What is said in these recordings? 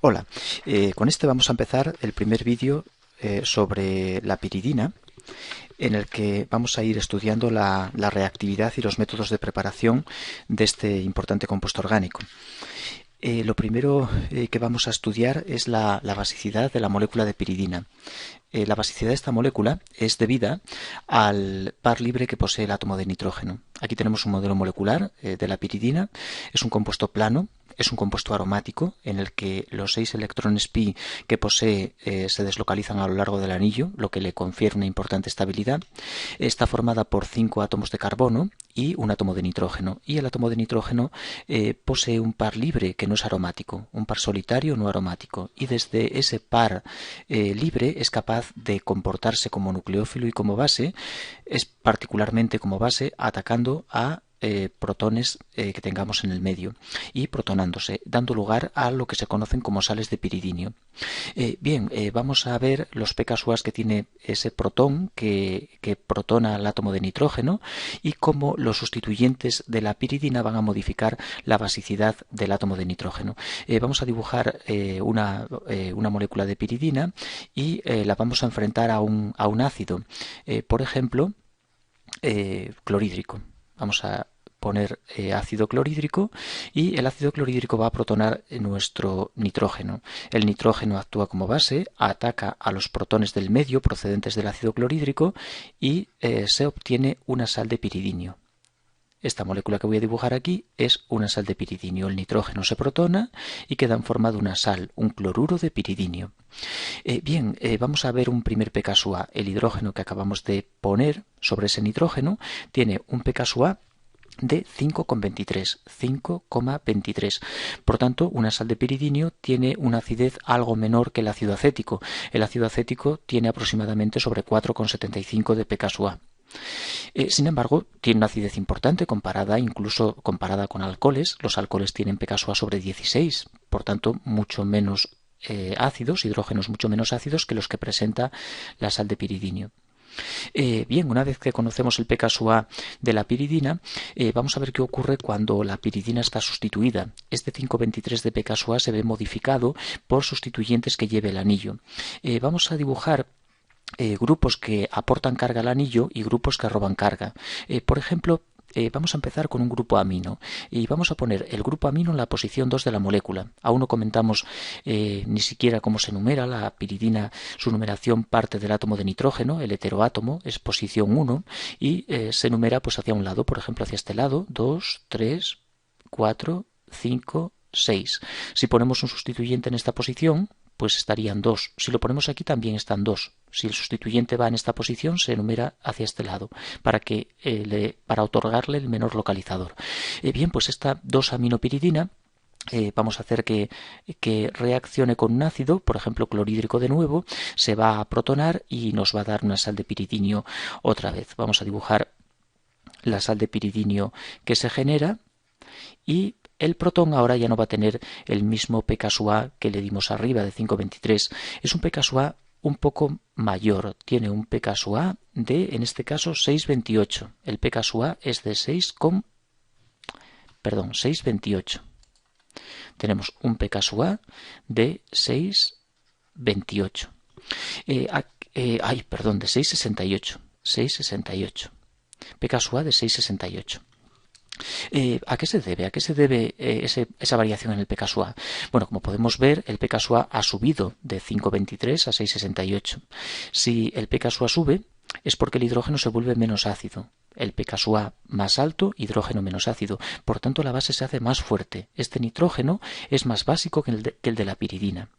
Hola, con este vamos a empezar el primer vídeo sobre la piridina, en el que vamos a ir estudiando la reactividad y los métodos de preparación de este importante compuesto orgánico. Lo primero que vamos a estudiar es la basicidad de la molécula de piridina. La basicidad de esta molécula es debida al par libre que posee el átomo de nitrógeno. Aquí tenemos un modelo molecular de la piridina. Es un compuesto plano, es un compuesto aromático en el que los 6 electrones pi que posee se deslocalizan a lo largo del anillo, lo que le confiere una importante estabilidad. Está formada por 5 átomos de carbono y un átomo de nitrógeno. Y el átomo de nitrógeno posee un par libre que no es aromático, un par solitario no aromático. Y desde ese par libre es capaz de comportarse como nucleófilo y como base, es particularmente como base atacando a protones que tengamos en el medio y protonándose, dando lugar a lo que se conocen como sales de piridinio. Vamos a ver los pKa que tiene ese protón que protona al átomo de nitrógeno y cómo los sustituyentes de la piridina van a modificar la basicidad del átomo de nitrógeno. Vamos a dibujar una molécula de piridina y la vamos a enfrentar a un ácido, por ejemplo, clorhídrico. Vamos a poner ácido clorhídrico y el ácido clorhídrico va a protonar nuestro nitrógeno. El nitrógeno actúa como base, ataca a los protones del medio procedentes del ácido clorhídrico y se obtiene una sal de piridinio. Esta molécula que voy a dibujar aquí es una sal de piridinio. El nitrógeno se protona y queda en forma de una sal, un cloruro de piridinio. Vamos a ver un primer pKa. El hidrógeno que acabamos de poner sobre ese nitrógeno tiene un pKa de 5,23. Por tanto, una sal de piridinio tiene una acidez algo menor que el ácido acético. El ácido acético tiene aproximadamente sobre 4,75 de pKa. Sin embargo, tiene una acidez importante incluso comparada con alcoholes. Los alcoholes tienen pKa sobre 16, por tanto, mucho menos ácidos, hidrógenos mucho menos ácidos que los que presenta la sal de piridinio. Una vez que conocemos el pKa de la piridina, vamos a ver qué ocurre cuando la piridina está sustituida. Este 5,23 de pKa se ve modificado por sustituyentes que lleve el anillo. Vamos a dibujar grupos que aportan carga al anillo y grupos que roban carga. Por ejemplo, vamos a empezar con un grupo amino y vamos a poner el grupo amino en la posición 2 de la molécula. Aún no comentamos ni siquiera cómo se numera. La piridina, su numeración parte del átomo de nitrógeno, el heteroátomo es posición 1 y se numera pues hacia un lado, por ejemplo hacia este lado, 2, 3, 4, 5, 6. Si ponemos un sustituyente en esta posición, pues estarían 2. Si lo ponemos aquí también están 2. Si el sustituyente va en esta posición, se numera hacia este lado para otorgarle el menor localizador. Pues esta 2-aminopiridina vamos a hacer que reaccione con un ácido, por ejemplo clorhídrico de nuevo, se va a protonar y nos va a dar una sal de piridinio otra vez. Vamos a dibujar la sal de piridinio que se genera y el protón ahora ya no va a tener el mismo pKa que le dimos arriba de 5,23. Es un pKa un poco mayor. Tiene un pKa de, en este caso, 6,28. El pKa es de 6,28. Tenemos un pKa de 6,28. De 6,68. 6,68. pKa de 6,68. ¿A qué se debe? ¿A qué se debe esa variación en el pKa? Bueno, como podemos ver, el pKa ha subido de 5,23 a 6,68. Si el pKa sube, es porque el hidrógeno se vuelve menos ácido. El pKa más alto, hidrógeno menos ácido. Por tanto, la base se hace más fuerte. Este nitrógeno es más básico que el de la piridina.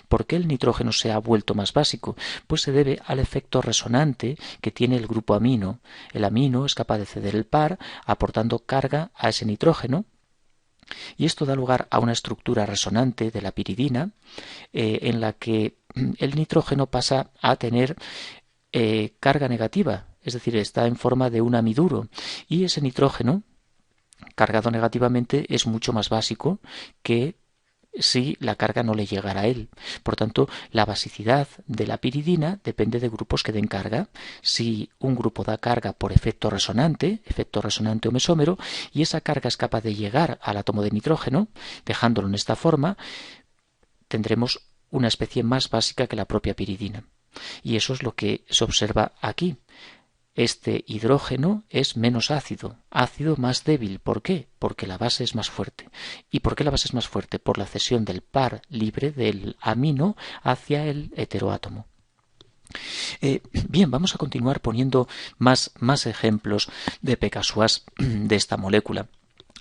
¿Por qué el nitrógeno se ha vuelto más básico? Pues se debe al efecto resonante que tiene el grupo amino. El amino es capaz de ceder el par, aportando carga a ese nitrógeno, y esto da lugar a una estructura resonante de la piridina en la que el nitrógeno pasa a tener carga negativa, es decir, está en forma de un amiduro, y ese nitrógeno cargado negativamente es mucho más básico que si la carga no le llegara a él. Por tanto, la basicidad de la piridina depende de grupos que den carga. Si un grupo da carga por efecto resonante o mesómero, y esa carga es capaz de llegar al átomo de nitrógeno, dejándolo en esta forma, tendremos una especie más básica que la propia piridina. Y eso es lo que se observa aquí. Este hidrógeno es menos ácido más débil. ¿Por qué? Porque la base es más fuerte. ¿Y por qué la base es más fuerte? Por la cesión del par libre del amino hacia el heteroátomo. Bien, vamos a continuar poniendo más ejemplos de Pécasuás de esta molécula.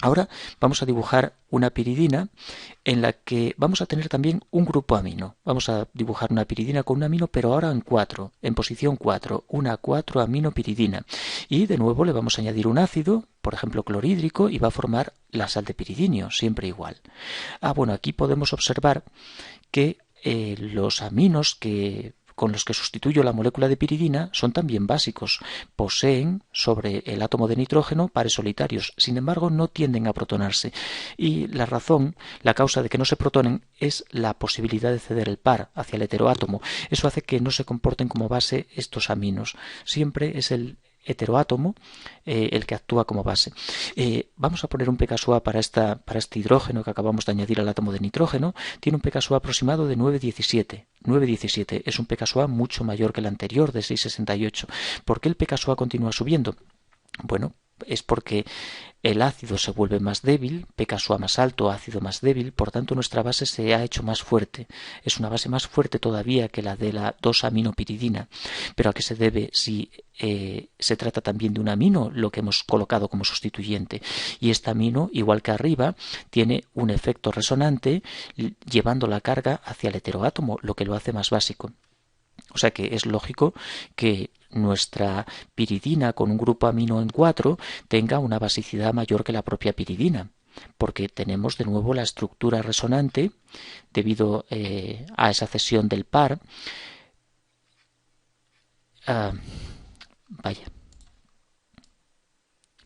Ahora vamos a dibujar una piridina en la que vamos a tener también un grupo amino. Vamos a dibujar una piridina con un amino, pero ahora en posición 4, una 4-aminopiridina. Y de nuevo le vamos a añadir un ácido, por ejemplo clorhídrico, y va a formar la sal de piridinio, siempre igual. Bueno, aquí podemos observar que los aminos con los que sustituyo la molécula de piridina son también básicos. Poseen sobre el átomo de nitrógeno pares solitarios, sin embargo no tienden a protonarse. Y la causa de que no se protonen es la posibilidad de ceder el par hacia el heteroátomo. Eso hace que no se comporten como base estos aminos. Siempre es el heteroátomo el que actúa como base. Vamos a poner un pKa para este hidrógeno que acabamos de añadir al átomo de nitrógeno. Tiene un pKa aproximado de 9,17. 9,17 es un pKa mucho mayor que el anterior de 6,68. ¿Por qué el pKa continúa subiendo? Bueno, es porque el ácido se vuelve más débil, pKa más alto, ácido más débil, por tanto nuestra base se ha hecho más fuerte. Es una base más fuerte todavía que la de la 2-aminopiridina. ¿Pero a qué se debe si se trata también de un amino lo que hemos colocado como sustituyente? Y este amino, igual que arriba, tiene un efecto resonante llevando la carga hacia el heteroátomo, lo que lo hace más básico. O sea que es lógico que nuestra piridina con un grupo amino en 4 tenga una basicidad mayor que la propia piridina, porque tenemos de nuevo la estructura resonante debido a esa cesión del par.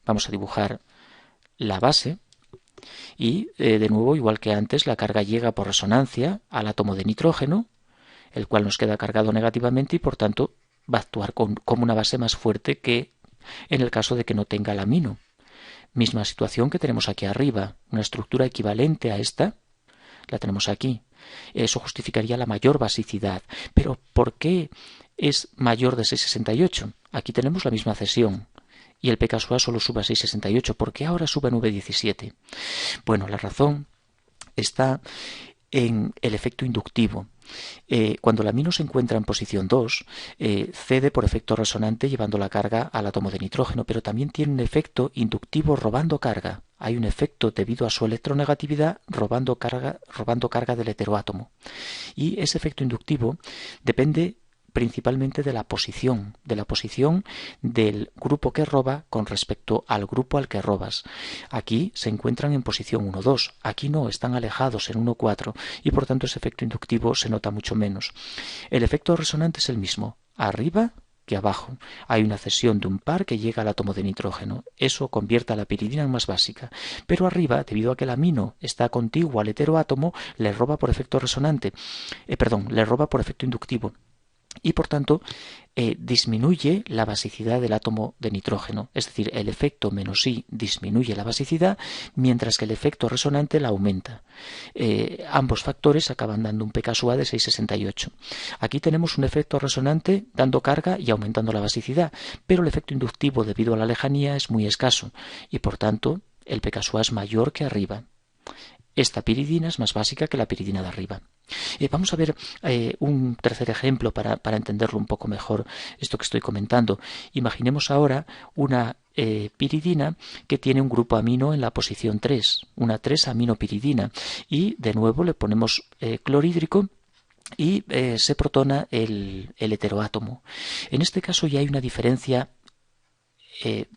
Vamos a dibujar la base y de nuevo, igual que antes, la carga llega por resonancia al átomo de nitrógeno, el cual nos queda cargado negativamente y por tanto va a actuar como una base más fuerte que en el caso de que no tenga el amino. Misma situación que tenemos aquí arriba, una estructura equivalente a esta, la tenemos aquí. Eso justificaría la mayor basicidad. Pero ¿por qué es mayor de 6,68? Aquí tenemos la misma cesión y el pKa solo sube a 6,68. ¿Por qué ahora sube a 9,17? Bueno, la razón está en el efecto inductivo. Cuando el amino se encuentra en posición 2, cede por efecto resonante llevando la carga al átomo de nitrógeno, pero también tiene un efecto inductivo robando carga. Hay un efecto debido a su electronegatividad robando carga del heteroátomo. Y ese efecto inductivo depende principalmente de la posición del grupo que roba con respecto al grupo al que robas. Aquí se encuentran en posición 1,2, aquí no, están alejados en 1,4 y por tanto ese efecto inductivo se nota mucho menos. El efecto resonante es el mismo, arriba que abajo. Hay una cesión de un par que llega al átomo de nitrógeno. Eso convierte a la piridina en más básica. Pero arriba, debido a que el amino está contiguo al heteroátomo, le roba por efecto inductivo. Y por tanto disminuye la basicidad del átomo de nitrógeno, es decir, el efecto menos I disminuye la basicidad mientras que el efecto resonante la aumenta. Ambos factores acaban dando un pKa de 6,68. Aquí tenemos un efecto resonante dando carga y aumentando la basicidad, pero el efecto inductivo debido a la lejanía es muy escaso y por tanto el pKa es mayor que arriba. Esta piridina es más básica que la piridina de arriba. Vamos a ver un tercer ejemplo para entenderlo un poco mejor esto que estoy comentando. Imaginemos ahora una piridina que tiene un grupo amino en la posición 3, una 3-aminopiridina, y de nuevo le ponemos clorhídrico y se protona el heteroátomo. En este caso ya hay una diferencia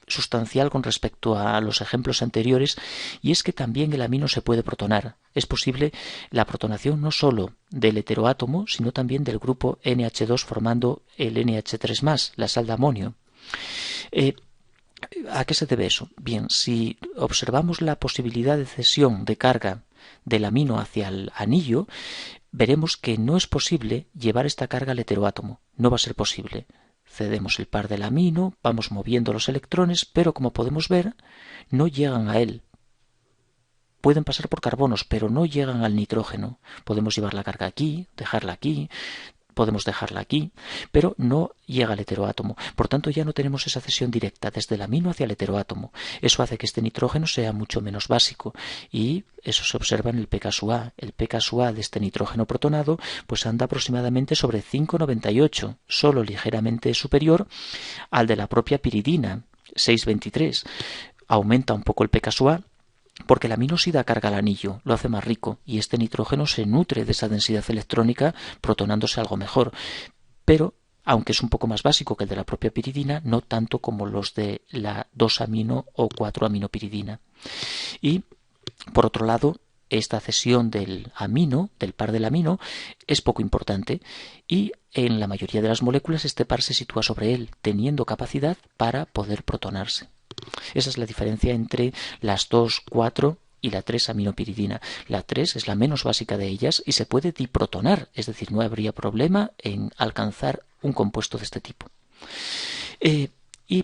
sustancial con respecto a los ejemplos anteriores, y es que también el amino se puede protonar. Es posible la protonación no solo del heteroátomo, sino también del grupo NH2 formando el NH3+, la sal de amonio. ¿A qué se debe eso? Bien, si observamos la posibilidad de cesión de carga del amino hacia el anillo, veremos que no es posible llevar esta carga al heteroátomo. No va a ser posible. Cedemos el par del amino, vamos moviendo los electrones, pero como podemos ver, no llegan a él. pueden pasar por carbonos, pero no llegan al nitrógeno. Podemos llevar la carga aquí, dejarla aquí, podemos dejarla aquí, pero no llega al heteroátomo. Por tanto, ya no tenemos esa cesión directa desde el amino hacia el heteroátomo. Eso hace que este nitrógeno sea mucho menos básico y eso se observa en el pKa. El pKa de este nitrógeno protonado pues anda aproximadamente sobre 5,98, solo ligeramente superior al de la propia piridina, 6,23. Aumenta un poco el pKa porque la amino sí da carga al anillo, lo hace más rico, y este nitrógeno se nutre de esa densidad electrónica protonándose algo mejor. Pero, aunque es un poco más básico que el de la propia piridina, no tanto como los de la 2-amino o 4-aminopiridina. Y, por otro lado, esta cesión del amino, del par del amino, es poco importante y en la mayoría de las moléculas este par se sitúa sobre él, teniendo capacidad para poder protonarse. Esa es la diferencia entre las 2, 4 y la 3-aminopiridina. La 3 es la menos básica de ellas y se puede diprotonar, es decir, no habría problema en alcanzar un compuesto de este tipo. Y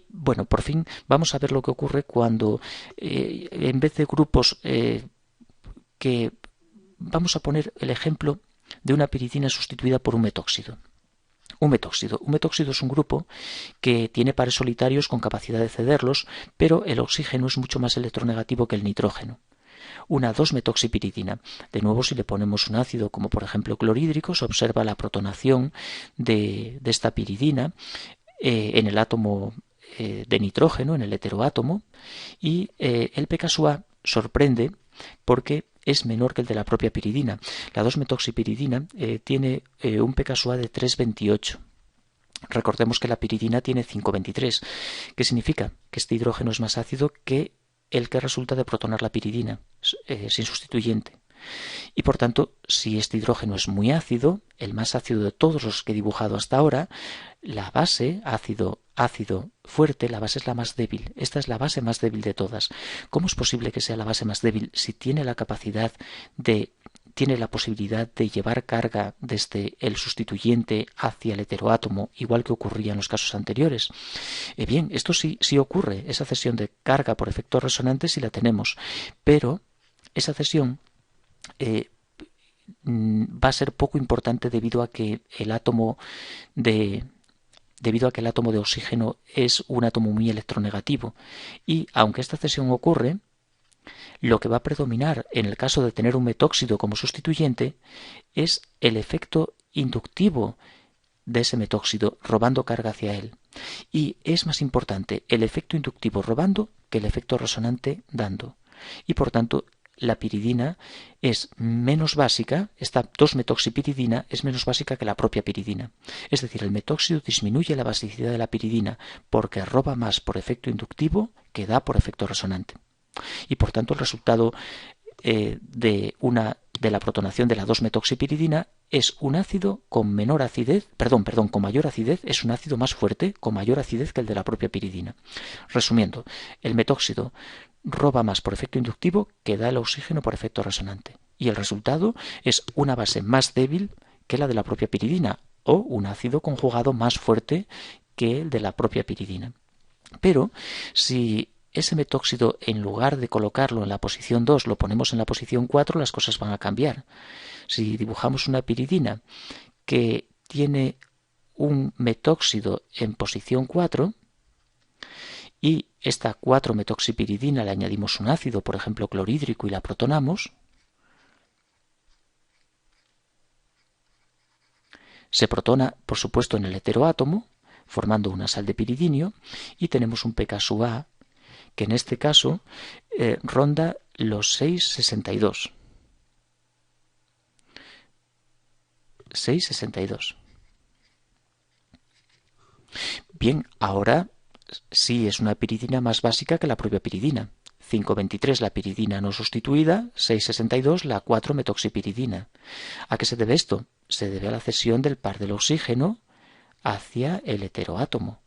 bueno, por fin vamos a ver lo que ocurre cuando en vez de grupos que vamos a poner el ejemplo de una piridina sustituida por un metóxido. Un metóxido es un grupo que tiene pares solitarios con capacidad de cederlos, pero el oxígeno es mucho más electronegativo que el nitrógeno. Una 2-metoxipiridina. De nuevo, si le ponemos un ácido como por ejemplo clorhídrico, se observa la protonación de esta piridina en el átomo de nitrógeno, en el heteroátomo, y el pKa sorprende porque es menor que el de la propia piridina. La 2-metoxipiridina tiene un pKa de 3,28. Recordemos que la piridina tiene 5,23. ¿Qué significa? Que este hidrógeno es más ácido que el que resulta de protonar la piridina, sin sustituyente. Y por tanto, si este hidrógeno es muy ácido, el más ácido de todos los que he dibujado hasta ahora, la base, ácido fuerte, la base es la más débil. Esta es la base más débil de todas. ¿Cómo es posible que sea la base más débil si tiene la posibilidad de llevar carga desde el sustituyente hacia el heteroátomo, igual que ocurría en los casos anteriores? Bien, esto sí ocurre, esa cesión de carga por efectos resonantes sí la tenemos, pero esa cesión va a ser poco importante debido a que el átomo de oxígeno es un átomo muy electronegativo y aunque esta cesión ocurre, lo que va a predominar en el caso de tener un metóxido como sustituyente es el efecto inductivo de ese metóxido robando carga hacia él. Y es más importante el efecto inductivo robando que el efecto resonante dando. Y por tanto, la piridina es menos básica, esta 2-metoxipiridina es menos básica que la propia piridina. Es decir, el metóxido disminuye la basicidad de la piridina porque roba más por efecto inductivo que da por efecto resonante. Y por tanto el resultado de la protonación de la 2-metoxipiridina es un ácido con mayor acidez, es un ácido más fuerte, con mayor acidez que el de la propia piridina. Resumiendo, el metóxido roba más por efecto inductivo que da el oxígeno por efecto resonante. Y el resultado es una base más débil que la de la propia piridina o un ácido conjugado más fuerte que el de la propia piridina. Pero si ese metóxido, en lugar de colocarlo en la posición 2, lo ponemos en la posición 4, las cosas van a cambiar. Si dibujamos una piridina que tiene un metóxido en posición 4 y esta 4-metoxipiridina le añadimos un ácido, por ejemplo clorhídrico, y la protonamos, se protona, por supuesto, en el heteroátomo, formando una sal de piridinio, y tenemos un pKa que en este caso ronda los 6,62. 6,62. Bien, ahora sí es una piridina más básica que la propia piridina. 5,23 la piridina no sustituida, 6,62 la 4-metoxipiridina. ¿A qué se debe esto? Se debe a la cesión del par del oxígeno hacia el heteroátomo,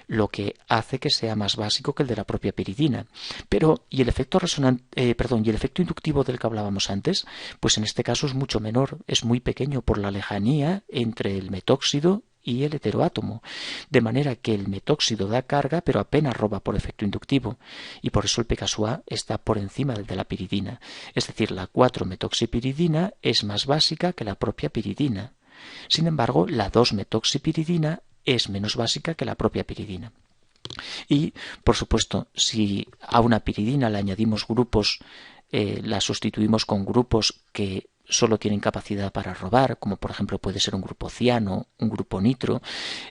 lo que hace que sea más básico que el de la propia piridina. Pero, ¿y el efecto y el efecto inductivo del que hablábamos antes? Pues en este caso es mucho menor, es muy pequeño por la lejanía entre el metóxido y el heteroátomo, de manera que el metóxido da carga pero apenas roba por efecto inductivo, y por eso el pKa está por encima del de la piridina. Es decir, la 4-metoxipiridina es más básica que la propia piridina. Sin embargo, la 2-metoxipiridina es menos básica que la propia piridina. Y, por supuesto, si a una piridina le añadimos grupos, la sustituimos con grupos que solo tienen capacidad para robar, como por ejemplo puede ser un grupo ciano, un grupo nitro,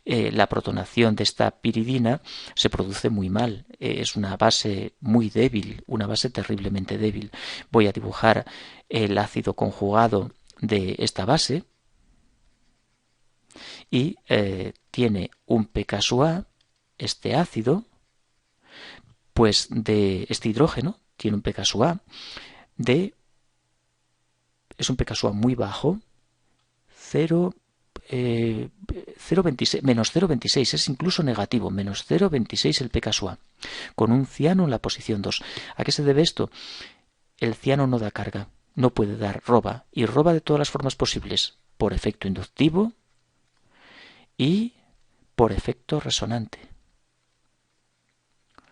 la protonación de esta piridina se produce muy mal. Es una base muy débil, una base terriblemente débil. Voy a dibujar el ácido conjugado de esta base y tiene un pKa, este ácido, pues de este hidrógeno, tiene un pKa de, es un pKa muy bajo, 0,26, menos 0,26, es incluso negativo, menos 0,26 el pKa, con un ciano en la posición 2. ¿A qué se debe esto? El ciano no da carga, no puede dar, roba, y roba de todas las formas posibles, por efecto inductivo y por efecto resonante.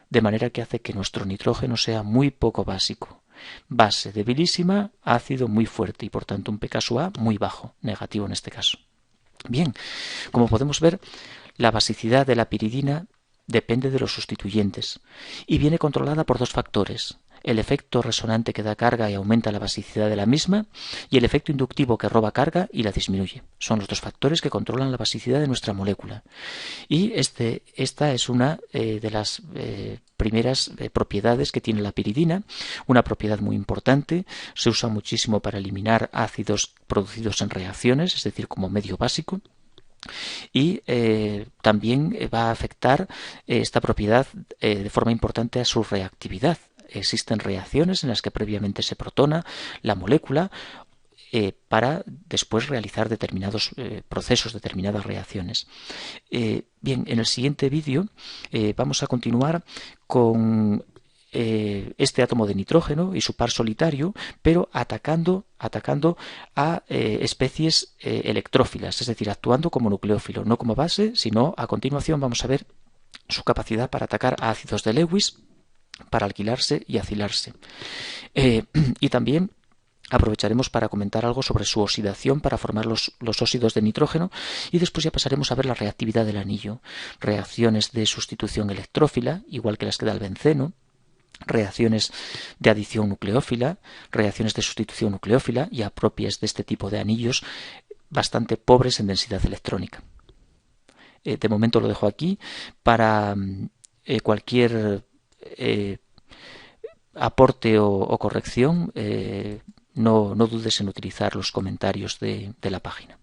De manera que hace que nuestro nitrógeno sea muy poco básico. Base debilísima, ácido muy fuerte y por tanto un pKa muy bajo, negativo en este caso. Bien, como podemos ver, la basicidad de la piridina depende de los sustituyentes y viene controlada por dos factores: el efecto resonante que da carga y aumenta la basicidad de la misma, y el efecto inductivo que roba carga y la disminuye. Son los dos factores que controlan la basicidad de nuestra molécula. Y esta es una de las primeras propiedades que tiene la piridina, una propiedad muy importante. Se usa muchísimo para eliminar ácidos producidos en reacciones, es decir, como medio básico. Y también va a afectar esta propiedad de forma importante a su reactividad. Existen reacciones en las que previamente se protona la molécula para después realizar determinados procesos, determinadas reacciones. Bien, en el siguiente vídeo vamos a continuar con este átomo de nitrógeno y su par solitario, pero atacando a especies electrófilas, es decir, actuando como nucleófilo, no como base, sino a continuación vamos a ver su capacidad para atacar a ácidos de Lewis, para alquilarse y acilarse. Y también aprovecharemos para comentar algo sobre su oxidación para formar los óxidos de nitrógeno, y después ya pasaremos a ver la reactividad del anillo, reacciones de sustitución electrófila, igual que las que da el benceno, reacciones de adición nucleófila, reacciones de sustitución nucleófila, ya propias de este tipo de anillos bastante pobres en densidad electrónica. De momento lo dejo aquí. Para cualquier aporte o corrección, no dudes en utilizar los comentarios de la página.